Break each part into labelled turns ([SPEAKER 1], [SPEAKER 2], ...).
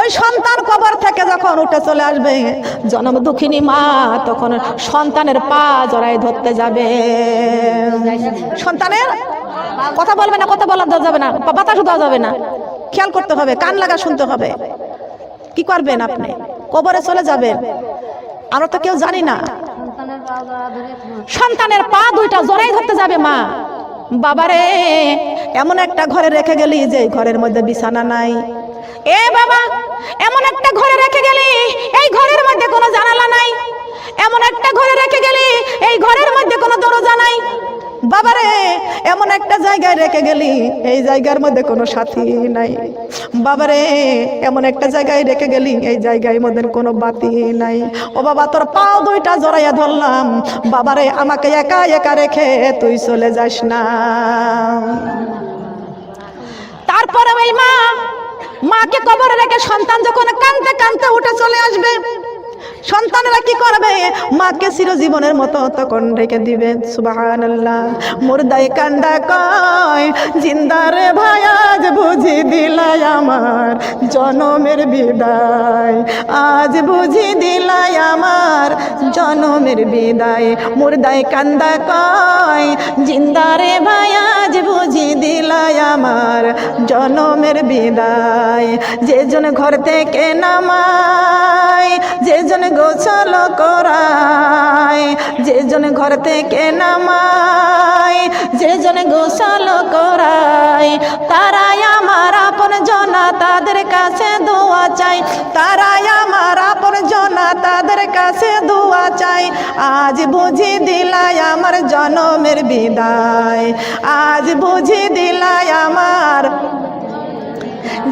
[SPEAKER 1] ওই সন্তান কবর থেকে যখন উঠে চলে আসবে, জনম দুঃখিনী মা তখন সন্তানের পা জড়ায় ধরতে যাবে। সন্তানের কথা বলবে না, কথা বলা যাবে না, বাতাস দেওয়া যাবে না, খেয়াল করতে হবে, কান লাগা শুনতে হবে। কি করবেন আপনি? কবরে চলে যাবেন, আমরা তো কেউ জানি না। সন্তানের পা দুইটা জড়াই ধরতে যাবে মা। বাবারে এমন একটা ঘরে রেখে গেলি যে ঘরের মধ্যে বিছানা নাই। এ বাবা এমন একটা ঘরে রেখে গেলি এই ঘরের মধ্যে কোনো জানালা নাই। এমন একটা ঘরে রেখে গেলি এই ঘরের মধ্যে কোনো দরজা নাই। বাবারে এমন একটা জায়গায় রেখে গেলি এই জায়গার মধ্যে কোনো সাথী নাই। বাবারে এমন একটা জায়গায় রেখে গেলি এই জায়গার মধ্যে কোনো বাতি নাই। ও বাবা তোর পাও দুইটা জড়াইয়া ধরলাম, বাবারে আমাকে একা একা রেখে তুই চলে যাস না। তারপরে ওই মাকে কবরে রেখে সন্তান যখন কাঁদতে কাঁদতে উঠে চলে আসবে, সন্তানেরা কি করবে? মাকে চিরজীবনের মতো তখন রেখে দিবে। সুবহানাল্লাহ। মুর্দায় কান্দা কয় জিন্দারে ভাই আজ বুঝি দিলাই আমার জনমের বিদায়, আজ বুঝি দিলাই আমার জনমের বিদায়। মুর্দায় কান্দা কয় জিন্দারে ভাই আজ বুঝি দিলাই আমার জনমের বিদায়। যে জন ঘর থেকে নামায়, যে জন গোসল করায়, যে জন ঘর থেকে নামায়, যে জন গোসল করায়, তারাই আমার আপন জনা, তাদের কাছে দোয়া চাই। তারাই আমার আপন জনা, তাদের কাছে দোয়া চাই। আজ বুঝি দিলাই আমার জনমের বিদায়, আজ বুঝি দিলাই আমার।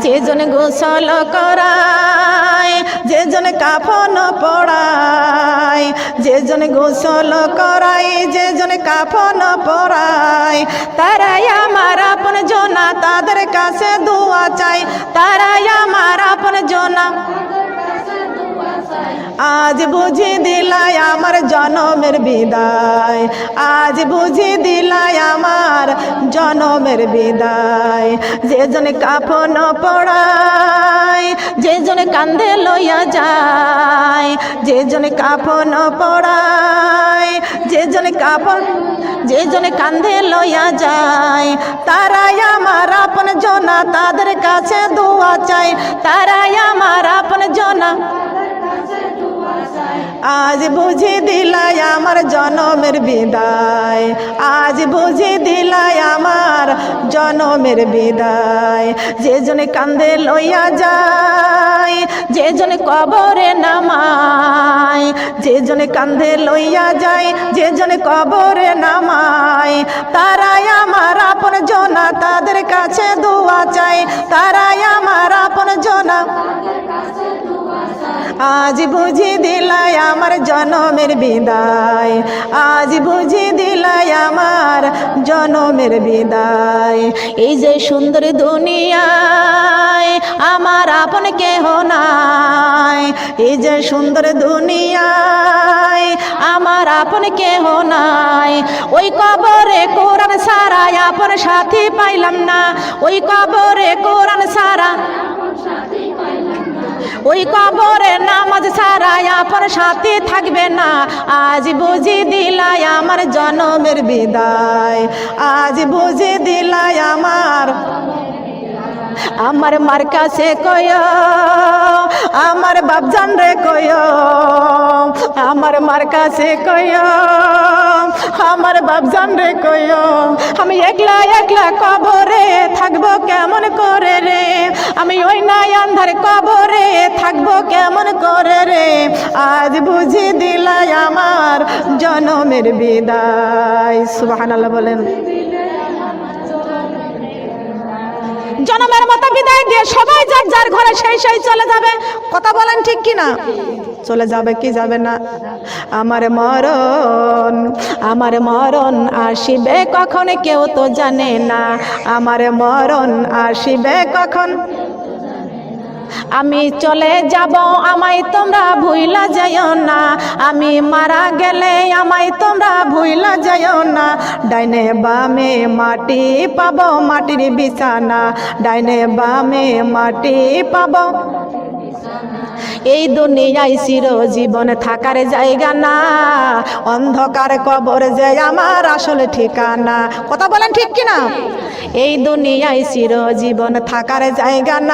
[SPEAKER 1] যে জন গোসল করায়, যে জন কাফন পরায়, যে জন গোসল করায়, যে জন কাফন পরায়, তারাই আমার আপন জনা, তাদের কাছে দোয়া চাই। তারাই আমার আপন জনা। আজ বুঝি দিলাই আমার জনমের বিদায়, আজ বুঝি দিলাই আমার জনমের বিদায়। যে জন কাফন পড়ায়, যে জন কান্দে লইয়া যায়, যে জন কাফন পড়ায়, যে জন কাফন, যে জন কান্দে লইয়া যায়, তারাই আমার আপন জনা, তাদের কাছে দোয়া চাই। তারাই আমার আপন জনা। আজ বুঝি দিলাই আমার জনমের বিদায়, আজ বুঝি দিলাই আমার জনমের বিদায়। যে জন কান্দে লইয়া যায়, যে জন কবরে নামায়, যে জন কান্দে লইয়া যায়, যে জন কবরে নামায়, তারাই আমার আপন জনা, তাদের কাছে দোয়া চাই। তারাই আমার আপন জনা। আজ বুঝি দিলাই আমার জনমের বিদায়, আজ বুঝি দিলাই আমার জনমের বিদায়। এই যে সুন্দর দুনিয়ায় আমার আপন কেহ নাই, এই যে সুন্দর দুনিয়ায় আমার আপন কেহ নাই। ওই কবরে কোরআন সারা আপন সাথী পাইলাম না, ওই কবরে কোরআন সারা, ওই কবরে নামাজ ছাড়া আপন সাথী থাকবে না। আজ বুঝি দিলাই আমার জনমের বিদায়, আজ বুঝি দিলাই আমার। আমার মার কাছে কয়, আমার বাপজান রে কয়, আমার মার কাছে কয়, আমার বাপজান রে কয়, আমি একলা একলা কবরে থাকবো কেমন করে রে, আমি ওই নাই আন্ধার কবরে থাকবো কেমন করে রে। আজ বুঝি দিলাই আমার জনমের বিদায়। সুবহানাল্লাহ বলেন। জনমের মতো বিদায় দিয়ে সবাই যার যার ঘরে সেই সেই চলে যাবে। কথা বলেন ঠিক কি না? চলে যাবে কি যাবে না? আমার মরণ, আমার মরণ আসিবে কখন কেউ তো জানে না, আমার মরণ আসিবে কখন। আমি চলে যাব আমায় তোমরা ভুইলা যাইও না, আমি মারা গেলে আমায় তোমরা ভুইলা যাইও না। ডাইনে বামে মাটি পাবো মাটির বিছানা, ডাইনে বামে মাটি পাবো। এই দুনিয়ায় চিরজীবন থাকার জায়গা না, অন্ধকার কবর যে আমার আসল ঠিকানা। কথা বলেন ঠিক কিনা? এই দুনিয়ায় চিরজীবন থাকার জায়গা না।